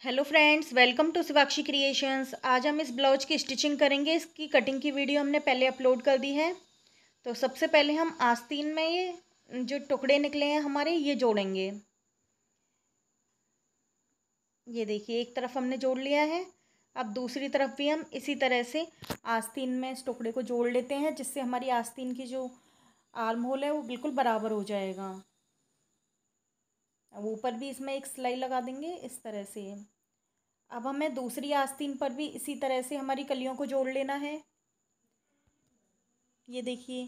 Hello friends, welcome to Shivakshi Creations. आज हम इस ब्लाउज की स्टिचिंग करेंगे। इसकी कटिंग की वीडियो हमने पहले अपलोड कर दी है। तो सबसे पहले हम आस्तीन में ये जो टुकड़े निकले हैं हमारे, ये जोड़ेंगे। ये देखिए, एक तरफ हमने जोड़ लिया है। अब दूसरी तरफ भी हम इसी तरह से आस्तीन में इस टुकड़े को जोड़ लेते हैं, जिससे हमारी आस्तीन की जो आर्म होल है वो बिल्कुल बराबर हो जाएगा। अब ऊपर भी इसमें एक सिलाई लगा देंगे इस तरह से। अब हमें दूसरी आस्तीन पर भी इसी तरह से हमारी कलियों को जोड़ लेना है। ये देखिए,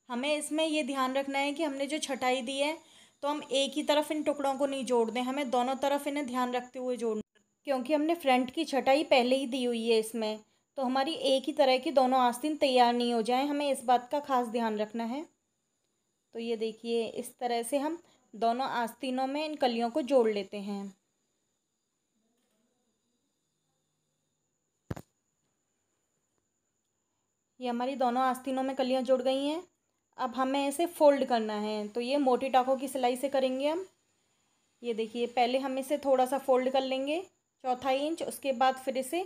हमें इसमें ये ध्यान रखना है कि हमने जो छटाई दी है तो हम एक ही तरफ इन टुकड़ों को नहीं जोड़ दें, हमें दोनों तरफ इन्हें ध्यान रखते हुए जोड़ना, क्योंकि हमने फ्रंट की छटाई पहले ही दी हुई है इसमें। तो हमारी एक ही तरह की दोनों आस्तीन तैयार नहीं हो जाए, हमें इस बात का खास ध्यान रखना है। तो ये देखिए, इस तरह से हम दोनों आस्तीनों में इन कलियों को जोड़ लेते हैं। ये हमारी दोनों आस्तीनों में कलियां जुड़ गई हैं। अब हमें इसे फोल्ड करना है, तो ये मोटी टाकों की सिलाई से करेंगे हम। ये देखिए, पहले हम इसे थोड़ा सा फोल्ड कर लेंगे, चौथा इंच। उसके बाद फिर इसे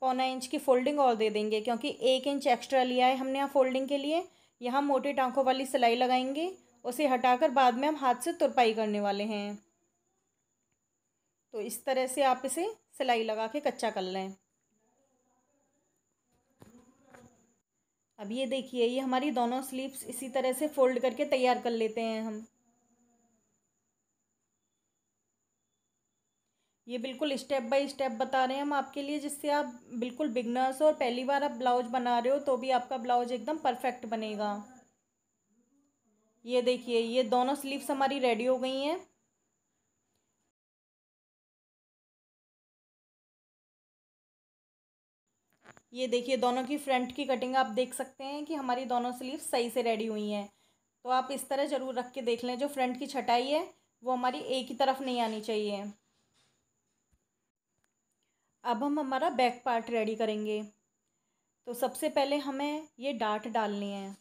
पौना इंच की फोल्डिंग और दे देंगे, क्योंकि 1 इंच एक्स्ट्रा लिया है हमने यहाँ फोल्डिंग के लिए। यहाँ मोटे टाँकों वाली सिलाई लगाएंगे, उसे हटाकर बाद में हम हाथ से तुरपाई करने वाले हैं। तो इस तरह से आप इसे सिलाई लगा के कच्चा कर लें। अब ये देखिए, ये हमारी दोनों स्लीव्स इसी तरह से फोल्ड करके तैयार कर लेते हैं हम। ये बिल्कुल स्टेप बाय स्टेप बता रहे हैं हम आपके लिए, जिससे आप बिल्कुल बिगनर्स हो और पहली बार आप ब्लाउज बना रहे हो तो भी आपका ब्लाउज एकदम परफेक्ट बनेगा। ये देखिए, ये दोनों स्लीव्स हमारी रेडी हो गई हैं। ये देखिए, दोनों की फ्रंट की कटिंग आप देख सकते हैं कि हमारी दोनों स्लीव्स सही से रेडी हुई हैं। तो आप इस तरह ज़रूर रख के देख लें, जो फ्रंट की छटाई है वो हमारी एक ही तरफ नहीं आनी चाहिए। अब हम हमारा बैक पार्ट रेडी करेंगे। तो सबसे पहले हमें ये डाट डालनी है।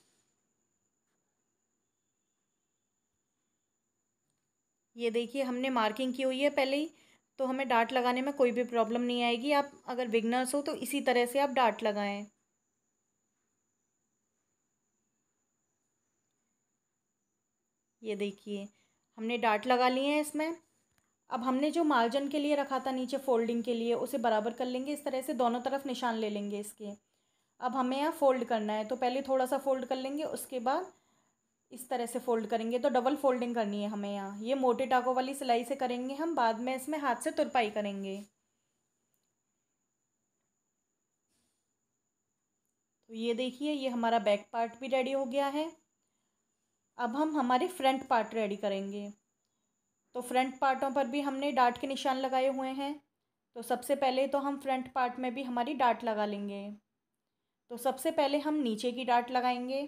ये देखिए, हमने मार्किंग की हुई है पहले ही, तो हमें डाट लगाने में कोई भी प्रॉब्लम नहीं आएगी। आप अगर बिगनर्स हो तो इसी तरह से आप डाट लगाएं। ये देखिए, हमने डाट लगा लिए हैं इसमें। अब हमने जो मार्जिन के लिए रखा था नीचे फोल्डिंग के लिए, उसे बराबर कर लेंगे। इस तरह से दोनों तरफ निशान ले लेंगे इसके। अब हमें यहाँ फोल्ड करना है, तो पहले थोड़ा सा फोल्ड कर लेंगे, उसके बाद इस तरह से फोल्ड करेंगे। तो डबल फोल्डिंग करनी है हमें यहाँ। ये मोटे टाकों वाली सिलाई से करेंगे हम, बाद में इसमें हाथ से तुरपाई करेंगे। तो ये देखिए, ये हमारा बैक पार्ट भी रेडी हो गया है। अब हम हमारे फ्रंट पार्ट रेडी करेंगे। तो फ्रंट पार्टों पर भी हमने डाट के निशान लगाए हुए हैं। तो सबसे पहले तो हम फ्रंट पार्ट में भी हमारी डाट लगा लेंगे। तो सबसे पहले हम नीचे की डाट लगाएंगे।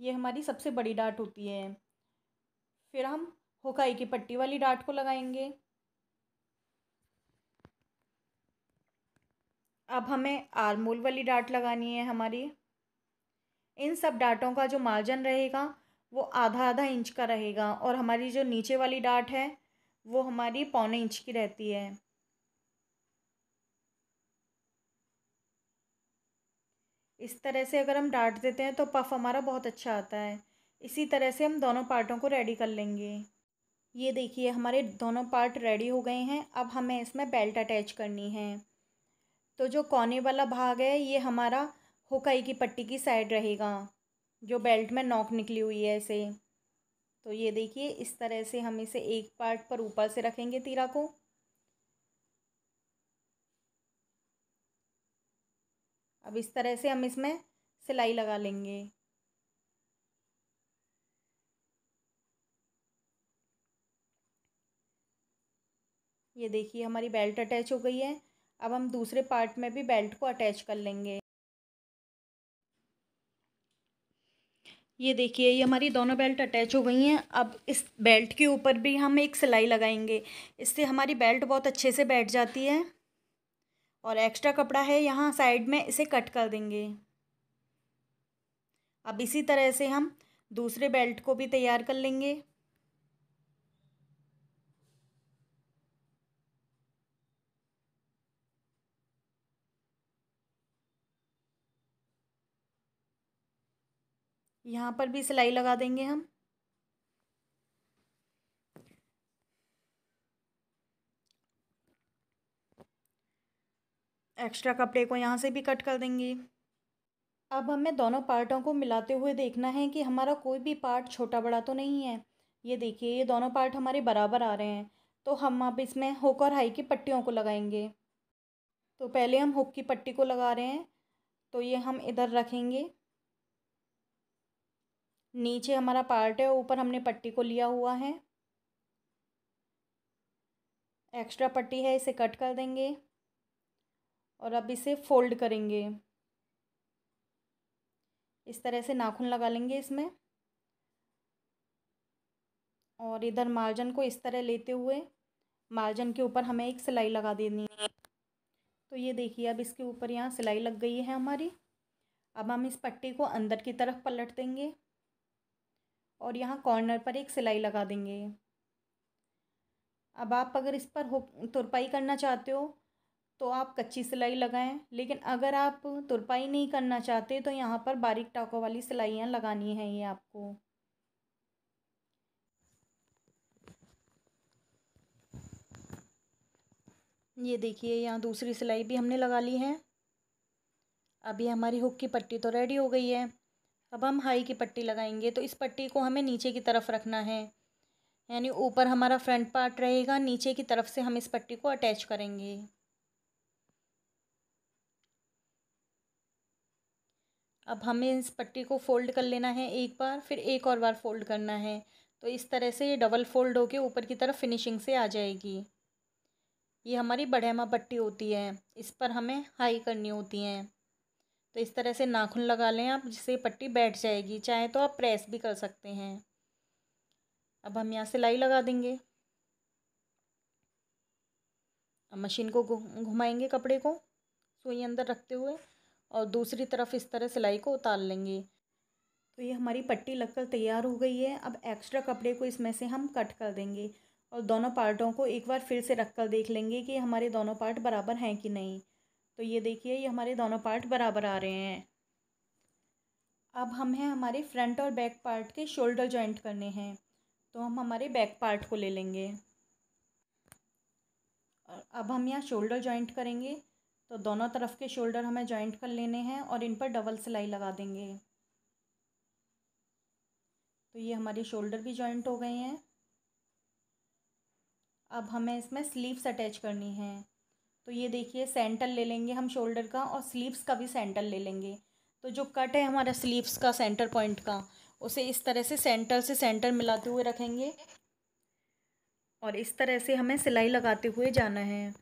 ये हमारी सबसे बड़ी डाट होती है। फिर हम हुकाई की पट्टी वाली डाट को लगाएंगे। अब हमें आर्मोल वाली डाट लगानी है हमारी। इन सब डाटों का जो मार्जिन रहेगा वो आधा आधा इंच का रहेगा, और हमारी जो नीचे वाली डाट है वो हमारी पौने इंच की रहती है। इस तरह से अगर हम डाट देते हैं तो पफ हमारा बहुत अच्छा आता है। इसी तरह से हम दोनों पार्टों को रेडी कर लेंगे। ये देखिए, हमारे दोनों पार्ट रेडी हो गए हैं। अब हमें इसमें बेल्ट अटैच करनी है। तो जो कोने वाला भाग है ये हमारा हुकाई की पट्टी की साइड रहेगा, जो बेल्ट में नॉक निकली हुई है इसे। तो ये देखिए, इस तरह से हम इसे एक पार्ट पर ऊपर से रखेंगे तीरा को। अब इस तरह से हम इसमें सिलाई लगा लेंगे। ये देखिए, हमारी बेल्ट अटैच हो गई है। अब हम दूसरे पार्ट में भी बेल्ट को अटैच कर लेंगे। ये देखिए, ये हमारी दोनों बेल्ट अटैच हो गई हैं। अब इस बेल्ट के ऊपर भी हम एक सिलाई लगाएंगे, इससे हमारी बेल्ट बहुत अच्छे से बैठ जाती है। और एक्स्ट्रा कपड़ा है यहाँ साइड में, इसे कट कर देंगे। अब इसी तरह से हम दूसरे बेल्ट को भी तैयार कर लेंगे। यहाँ पर भी सिलाई लगा देंगे हम। एक्स्ट्रा कपड़े को यहाँ से भी कट कर देंगे। अब हमें दोनों पार्टों को मिलाते हुए देखना है कि हमारा कोई भी पार्ट छोटा बड़ा तो नहीं है। ये देखिए, ये दोनों पार्ट हमारे बराबर आ रहे हैं। तो हम अब इसमें हुक और हाई की पट्टियों को लगाएंगे। तो पहले हम हुक की पट्टी को लगा रहे हैं। तो ये हम इधर रखेंगे। नीचे हमारा पार्ट है, ऊपर हमने पट्टी को लिया हुआ है। एक्स्ट्रा पट्टी है, इसे कट कर देंगे और अब इसे फोल्ड करेंगे। इस तरह से नाखून लगा लेंगे इसमें, और इधर मार्जिन को इस तरह लेते हुए मार्जिन के ऊपर हमें एक सिलाई लगा देनी है। तो ये देखिए, अब इसके ऊपर यहाँ सिलाई लग गई है हमारी। अब हम इस पट्टी को अंदर की तरफ पलट देंगे और यहाँ कॉर्नर पर एक सिलाई लगा देंगे। अब आप अगर इस पर हुक तुरपाई करना चाहते हो तो आप कच्ची सिलाई लगाएं, लेकिन अगर आप तुरपाई नहीं करना चाहते तो यहाँ पर बारीक टाकों वाली सिलाइयाँ लगानी हैं ये आपको। ये देखिए, यहाँ दूसरी सिलाई भी हमने लगा ली है। अभी हमारी हुक की पट्टी तो रेडी हो गई है। अब हम हाई की पट्टी लगाएंगे। तो इस पट्टी को हमें नीचे की तरफ रखना है, यानी ऊपर हमारा फ्रंट पार्ट रहेगा, नीचे की तरफ से हम इस पट्टी को अटैच करेंगे। अब हमें इस पट्टी को फ़ोल्ड कर लेना है एक बार, फिर एक और बार फ़ोल्ड करना है। तो इस तरह से ये डबल फ़ोल्ड होके ऊपर की तरफ फिनिशिंग से आ जाएगी। ये हमारी बढ़ैमा पट्टी होती है, इस पर हमें हाई करनी होती हैं। तो इस तरह से नाखून लगा लें आप, जिससे पट्टी बैठ जाएगी। चाहे तो आप प्रेस भी कर सकते हैं। अब हम यहाँ सिलाई लगा देंगे। अब मशीन को घुमाएंगे कपड़े को सुई अंदर रखते हुए, और दूसरी तरफ इस तरह सिलाई को उतार लेंगे। तो ये हमारी पट्टी लगकर तैयार हो गई है। अब एक्स्ट्रा कपड़े को इसमें से हम कट कर देंगे और दोनों पार्टों को एक बार फिर से रख कर देख लेंगे कि हमारे दोनों पार्ट बराबर हैं कि नहीं। तो ये देखिए, ये हमारे दोनों पार्ट बराबर आ रहे हैं। अब हमें हमारे फ्रंट और बैक पार्ट के शोल्डर जॉइंट करने हैं। तो हम हमारे बैक पार्ट को ले लेंगे और अब हम यहाँ शोल्डर जॉइंट करेंगे। तो दोनों तरफ के शोल्डर हमें जॉइंट कर लेने हैं और इन पर डबल सिलाई लगा देंगे। तो ये हमारे शोल्डर भी जॉइंट हो गए हैं। अब हमें इसमें स्लीव्स अटैच करनी है। तो ये देखिए, सेंटर ले लेंगे हम शोल्डर का और स्लीव्स का भी सेंटर ले लेंगे। तो जो कट है हमारा स्लीव्स का सेंटर पॉइंट का, उसे इस तरह से सेंटर मिलाते हुए रखेंगे और इस तरह से हमें सिलाई लगाते हुए जाना है।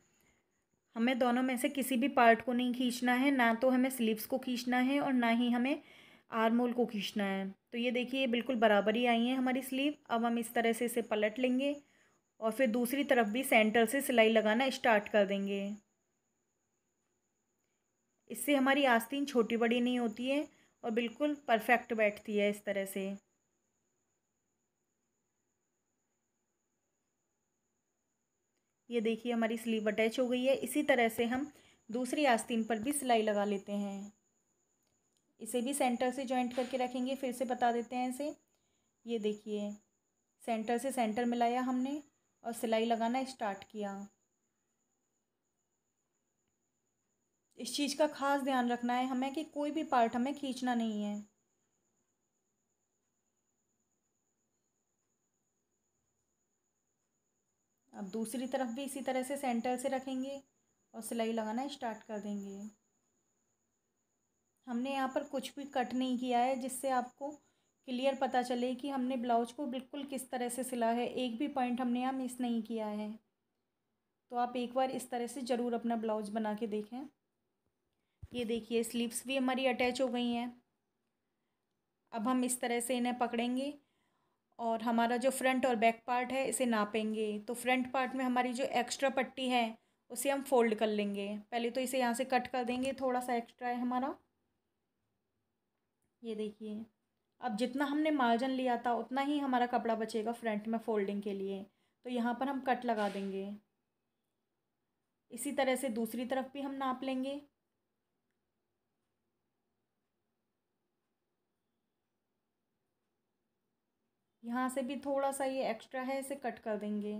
हमें दोनों में से किसी भी पार्ट को नहीं खींचना है, ना तो हमें स्लीव्स को खींचना है और ना ही हमें आर्म होल को खींचना है। तो ये देखिए, ये बिल्कुल बराबर ही आई है हमारी स्लीव। अब हम इस तरह से इसे पलट लेंगे और फिर दूसरी तरफ भी सेंटर से सिलाई लगाना स्टार्ट कर देंगे। इससे हमारी आस्तीन छोटी बड़ी नहीं होती है और बिल्कुल परफेक्ट बैठती है इस तरह से। ये देखिए, हमारी स्लीव अटैच हो गई है। इसी तरह से हम दूसरी आस्तीन पर भी सिलाई लगा लेते हैं। इसे भी सेंटर से जॉइंट करके रखेंगे। फिर से बता देते हैं इसे। ये देखिए, सेंटर से सेंटर मिलाया हमने और सिलाई लगाना स्टार्ट किया। इस चीज़ का खास ध्यान रखना है हमें कि कोई भी पार्ट हमें खींचना नहीं है। अब दूसरी तरफ भी इसी तरह से सेंटर से रखेंगे और सिलाई लगाना स्टार्ट कर देंगे। हमने यहाँ पर कुछ भी कट नहीं किया है, जिससे आपको क्लियर पता चले कि हमने ब्लाउज को बिल्कुल किस तरह से सिला है। एक भी पॉइंट हमने यहाँ मिस नहीं किया है। तो आप एक बार इस तरह से ज़रूर अपना ब्लाउज बना के देखें। ये देखिए, स्लीव्स भी हमारी अटैच हो गई हैं। अब हम इस तरह से इन्हें पकड़ेंगे और हमारा जो फ्रंट और बैक पार्ट है इसे नापेंगे। तो फ्रंट पार्ट में हमारी जो एक्स्ट्रा पट्टी है उसे हम फोल्ड कर लेंगे। पहले तो इसे यहाँ से कट कर देंगे, थोड़ा सा एक्स्ट्रा है हमारा। ये देखिए, अब जितना हमने मार्जिन लिया था उतना ही हमारा कपड़ा बचेगा फ्रंट में फोल्डिंग के लिए। तो यहाँ पर हम कट लगा देंगे। इसी तरह से दूसरी तरफ भी हम नाप लेंगे। यहाँ से भी थोड़ा सा ये एक्स्ट्रा है, इसे कट कर देंगे।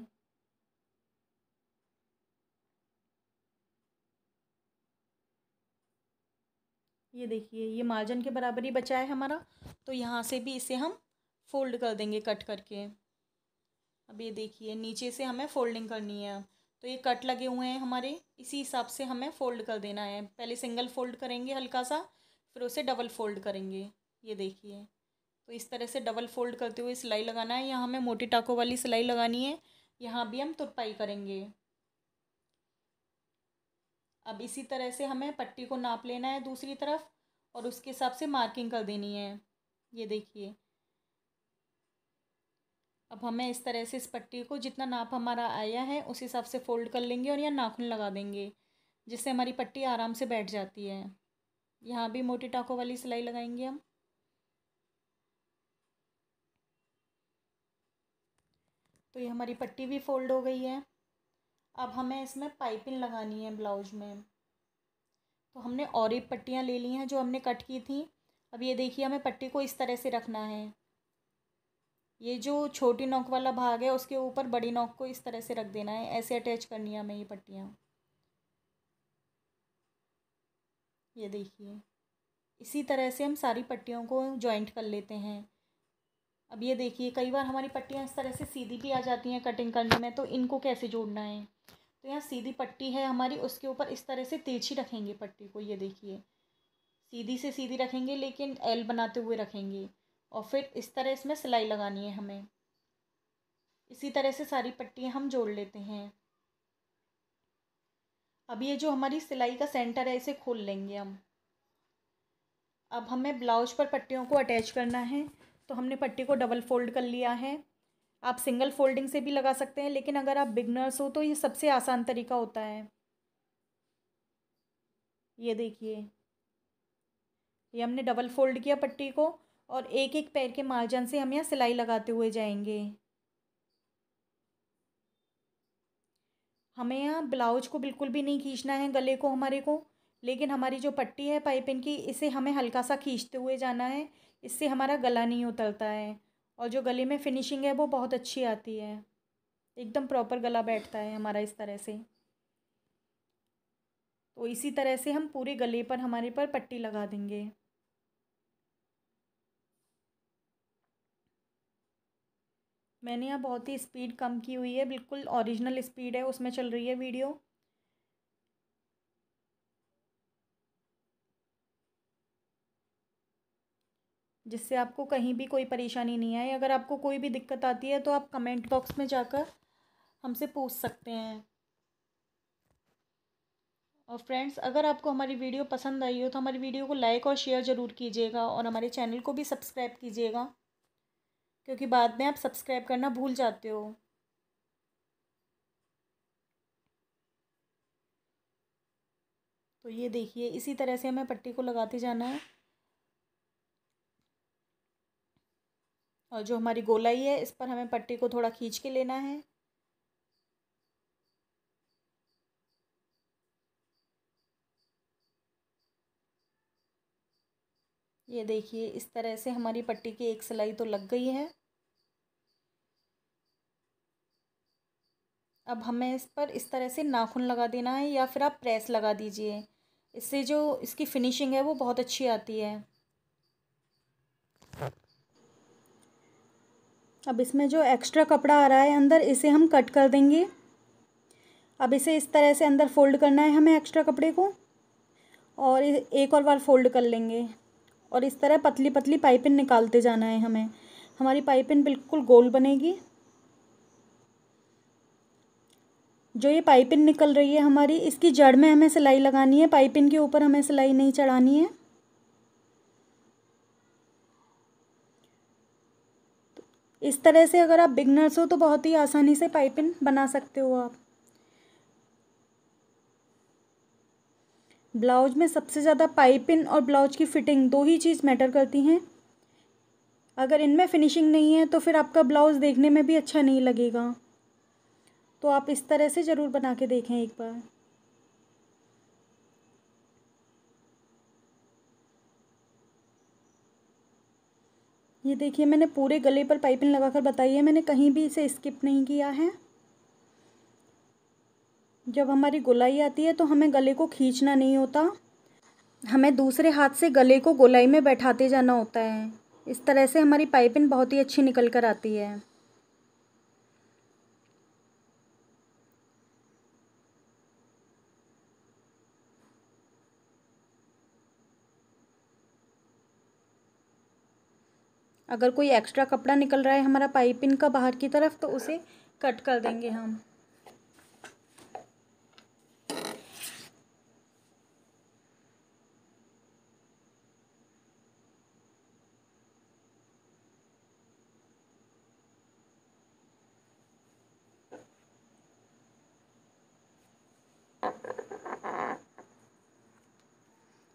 ये देखिए ये मार्जिन के बराबर ही बचा है हमारा, तो यहाँ से भी इसे हम फोल्ड कर देंगे कट करके। अब ये देखिए नीचे से हमें फोल्डिंग करनी है। तो ये कट लगे हुए हैं हमारे, इसी हिसाब से हमें फ़ोल्ड कर देना है। पहले सिंगल फ़ोल्ड करेंगे हल्का सा, फिर उसे डबल फ़ोल्ड करेंगे। ये देखिए, तो इस तरह से डबल फ़ोल्ड करते हुए सिलाई लगाना है। यहाँ हमें मोटी टाकों वाली सिलाई लगानी है, यहाँ भी हम तुरपाई करेंगे। अब इसी तरह से हमें पट्टी को नाप लेना है दूसरी तरफ, और उसके हिसाब से मार्किंग कर देनी है। ये देखिए, अब हमें इस तरह से इस पट्टी को जितना नाप हमारा आया है उस हिसाब से फ़ोल्ड कर लेंगे और यहाँ नाखून लगा देंगे, जिससे हमारी पट्टी आराम से बैठ जाती है। यहाँ भी मोटी टाकों वाली सिलाई लगाएंगे हम। तो ये हमारी पट्टी भी फ़ोल्ड हो गई है। अब हमें इसमें पाइपिंग लगानी है ब्लाउज में। तो हमने और एक पट्टियाँ ले ली हैं जो हमने कट की थी। अब ये देखिए हमें पट्टी को इस तरह से रखना है। ये जो छोटी नोक वाला भाग है उसके ऊपर बड़ी नोक को इस तरह से रख देना है, ऐसे अटैच करनी है हमें ये पट्टियाँ। ये देखिए, इसी तरह से हम सारी पट्टियों को जॉइंट कर लेते हैं। अब ये देखिए कई बार हमारी पट्टियाँ इस तरह से सीधी भी आ जाती हैं कटिंग करने में, तो इनको कैसे जोड़ना है। तो यहाँ सीधी पट्टी है हमारी, उसके ऊपर इस तरह से तिरछी रखेंगे पट्टी को। ये देखिए सीधी से सीधी रखेंगे, लेकिन एल बनाते हुए रखेंगे, और फिर इस तरह इसमें सिलाई लगानी है हमें। इसी तरह से सारी पट्टियाँ हम जोड़ लेते हैं। अब ये जो हमारी सिलाई का सेंटर है इसे खोल लेंगे हम। अब हमें ब्लाउज पर पट्टियों को अटैच करना है। तो हमने पट्टी को डबल फोल्ड कर लिया है। आप सिंगल फोल्डिंग से भी लगा सकते हैं, लेकिन अगर आप बिगनर्स हो तो ये सबसे आसान तरीका होता है। ये देखिए, ये हमने डबल फोल्ड किया पट्टी को, और एक एक पैर के मार्जिन से हम यहाँ सिलाई लगाते हुए जाएंगे। हमें यहाँ ब्लाउज को बिल्कुल भी नहीं खींचना है, गले को हमारे को, लेकिन हमारी जो पट्टी है पाइपिंग की इसे हमें हल्का सा खींचते हुए जाना है। इससे हमारा गला नहीं उतरता है, और जो गले में फिनिशिंग है वो बहुत अच्छी आती है। एकदम प्रॉपर गला बैठता है हमारा इस तरह से। तो इसी तरह से हम पूरे गले पर हमारे पर पट्टी लगा देंगे। मैंने यहाँ बहुत ही स्पीड कम की हुई है, बिल्कुल ओरिजिनल स्पीड है उसमें चल रही है वीडियो। जिससे आपको कहीं भी कोई परेशानी नहीं आए। अगर आपको कोई भी दिक्कत आती है तो आप कमेंट बॉक्स में जाकर हमसे पूछ सकते हैं। और फ्रेंड्स, अगर आपको हमारी वीडियो पसंद आई हो तो हमारी वीडियो को लाइक और शेयर ज़रूर कीजिएगा, और हमारे चैनल को भी सब्सक्राइब कीजिएगा, क्योंकि बाद में आप सब्सक्राइब करना भूल जाते हो। तो ये देखिए इसी तरह से हमें पट्टी को लगाते जाना है। और जो हमारी गोलाई है इस पर हमें पट्टी को थोड़ा खींच के लेना है। ये देखिए इस तरह से हमारी पट्टी की एक सिलाई तो लग गई है। अब हमें इस पर इस तरह से नाखून लगा देना है, या फिर आप प्रेस लगा दीजिए। इससे जो इसकी फिनिशिंग है वो बहुत अच्छी आती है। अब इसमें जो एक्स्ट्रा कपड़ा आ रहा है अंदर, इसे हम कट कर देंगे। अब इसे इस तरह से अंदर फोल्ड करना है हमें एक्स्ट्रा कपड़े को, और एक और बार फोल्ड कर लेंगे, और इस तरह पतली पतली पाइपिंग निकालते जाना है हमें। हमारी पाइपिंग बिल्कुल गोल बनेगी। जो ये पाइपिंग निकल रही है हमारी, इसकी जड़ में हमें सिलाई लगानी है, पाइपिंग के ऊपर हमें सिलाई नहीं चढ़ानी है। इस तरह से अगर आप बिगनर्स हो तो बहुत ही आसानी से पाइपिंग बना सकते हो आप। ब्लाउज में सबसे ज़्यादा पाइपिंग और ब्लाउज की फिटिंग दो ही चीज़ मैटर करती हैं। अगर इनमें फिनिशिंग नहीं है तो फिर आपका ब्लाउज़ देखने में भी अच्छा नहीं लगेगा। तो आप इस तरह से ज़रूर बना के देखें एक बार। ये देखिए मैंने पूरे गले पर पाइपिंग लगाकर बताई है, मैंने कहीं भी इसे स्किप नहीं किया है। जब हमारी गोलाई आती है तो हमें गले को खींचना नहीं होता, हमें दूसरे हाथ से गले को गोलाई में बैठाते जाना होता है। इस तरह से हमारी पाइपिंग बहुत ही अच्छी निकल कर आती है। अगर कोई एक्स्ट्रा कपड़ा निकल रहा है हमारा पाइपिंग का बाहर की तरफ तो उसे कट कर देंगे हम।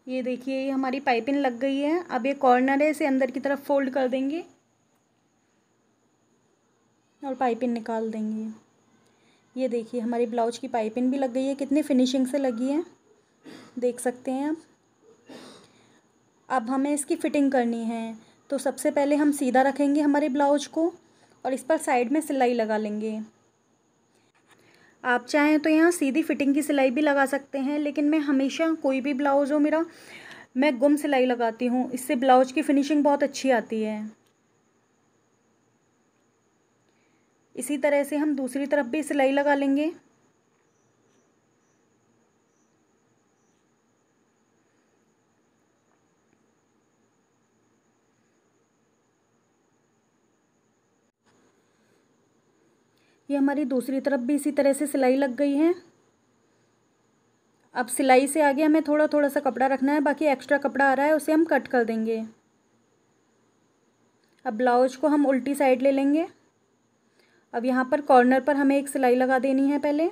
ये देखिए ये हमारी पाइपिंग लग गई है। अब ये कॉर्नर है, इसे अंदर की तरफ फोल्ड कर देंगे और पाइपिंग निकाल देंगे। ये देखिए हमारी ब्लाउज की पाइपिंग भी लग गई है, कितनी फिनिशिंग से लगी है देख सकते हैं आप। अब हमें इसकी फ़िटिंग करनी है, तो सबसे पहले हम सीधा रखेंगे हमारे ब्लाउज को और इस पर साइड में सिलाई लगा लेंगे। आप चाहें तो यहाँ सीधी फिटिंग की सिलाई भी लगा सकते हैं, लेकिन मैं हमेशा कोई भी ब्लाउज़ हो मेरा, मैं गुम सिलाई लगाती हूँ, इससे ब्लाउज की फिनिशिंग बहुत अच्छी आती है। इसी तरह से हम दूसरी तरफ भी सिलाई लगा लेंगे। ये हमारी दूसरी तरफ भी इसी तरह से सिलाई लग गई है। अब सिलाई से आगे हमें थोड़ा थोड़ा सा कपड़ा रखना है, बाकी एक्स्ट्रा कपड़ा आ रहा है उसे हम कट कर देंगे। अब ब्लाउज को हम उल्टी साइड ले लेंगे। अब यहाँ पर कॉर्नर पर हमें एक सिलाई लगा देनी है पहले।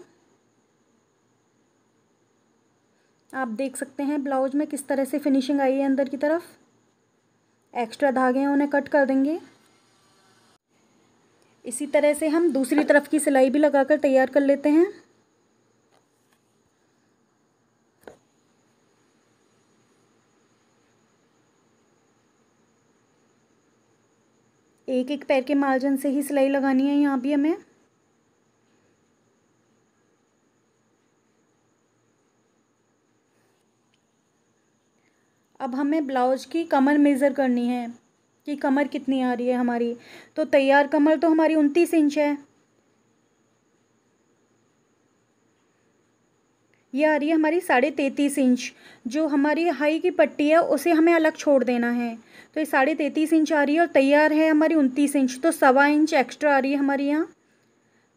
आप देख सकते हैं ब्लाउज में किस तरह से फिनिशिंग आई है अंदर की तरफ। एक्स्ट्रा धागे हैं उन्हें कट कर देंगे। इसी तरह से हम दूसरी तरफ की सिलाई भी लगाकर तैयार कर लेते हैं। एक एक पैर के मार्जिन से ही सिलाई लगानी है यहाँ भी हमें। अब हमें ब्लाउज की कमर मेज़र करनी है कि कमर कितनी आ रही है हमारी। तो तैयार कमर तो हमारी 29 इंच है, ये आ रही है हमारी 33.5 इंच। जो हमारी हाई की पट्टी है उसे हमें अलग छोड़ देना है, तो ये 33.5 इंच आ रही है और तैयार है हमारी 29 इंच, तो 1.25 इंच एक्स्ट्रा आ रही है हमारी यहाँ।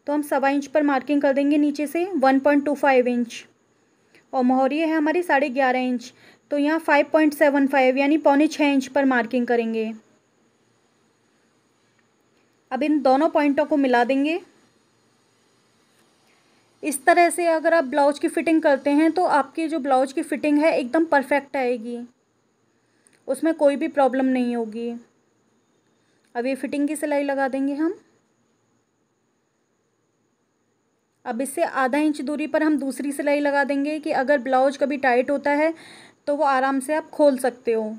तो हम 1.25 इंच पर मार्किंग कर देंगे नीचे से 1.25 इंच, और मोहरी है हमारी 11.5 इंच, तो यहाँ 5.75 यानी 5.25 इंच पर मार्किंग करेंगे। अब इन दोनों पॉइंटों को मिला देंगे। इस तरह से अगर आप ब्लाउज की फ़िटिंग करते हैं तो आपकी जो ब्लाउज की फ़िटिंग है एकदम परफेक्ट आएगी, उसमें कोई भी प्रॉब्लम नहीं होगी। अब ये फिटिंग की सिलाई लगा देंगे हम। अब इससे आधा इंच दूरी पर हम दूसरी सिलाई लगा देंगे कि अगर ब्लाउज कभी टाइट होता है तो वो आराम से आप खोल सकते हो।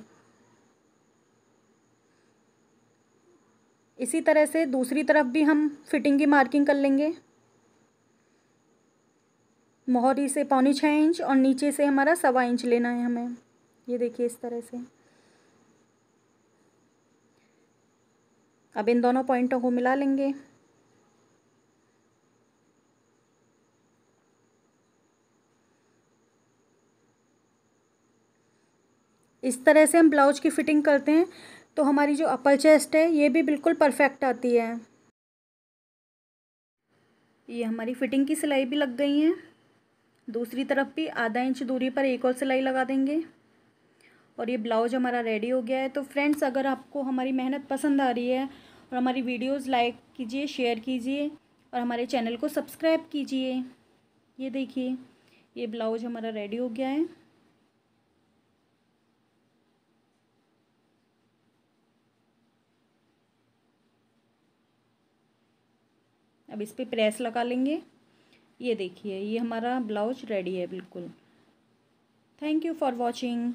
इसी तरह से दूसरी तरफ भी हम फिटिंग की मार्किंग कर लेंगे। मोहरी से 5.25 इंच और नीचे से हमारा 1.25 इंच लेना है हमें। ये देखिए इस तरह से। अब इन दोनों पॉइंटों को मिला लेंगे। इस तरह से हम ब्लाउज की फ़िटिंग करते हैं तो हमारी जो अपर चेस्ट है ये भी बिल्कुल परफेक्ट आती है। ये हमारी फ़िटिंग की सिलाई भी लग गई है। दूसरी तरफ भी आधा इंच दूरी पर एक और सिलाई लगा देंगे और ये ब्लाउज हमारा रेडी हो गया है। तो फ्रेंड्स अगर आपको हमारी मेहनत पसंद आ रही है और हमारी वीडियोस लाइक कीजिए, शेयर कीजिए और हमारे चैनल को सब्सक्राइब कीजिए। ये देखिए ये ब्लाउज हमारा रेडी हो गया है। अब इस पर प्रेस लगा लेंगे। ये देखिए ये हमारा ब्लाउज रेडी है बिल्कुल। Thank you for watching.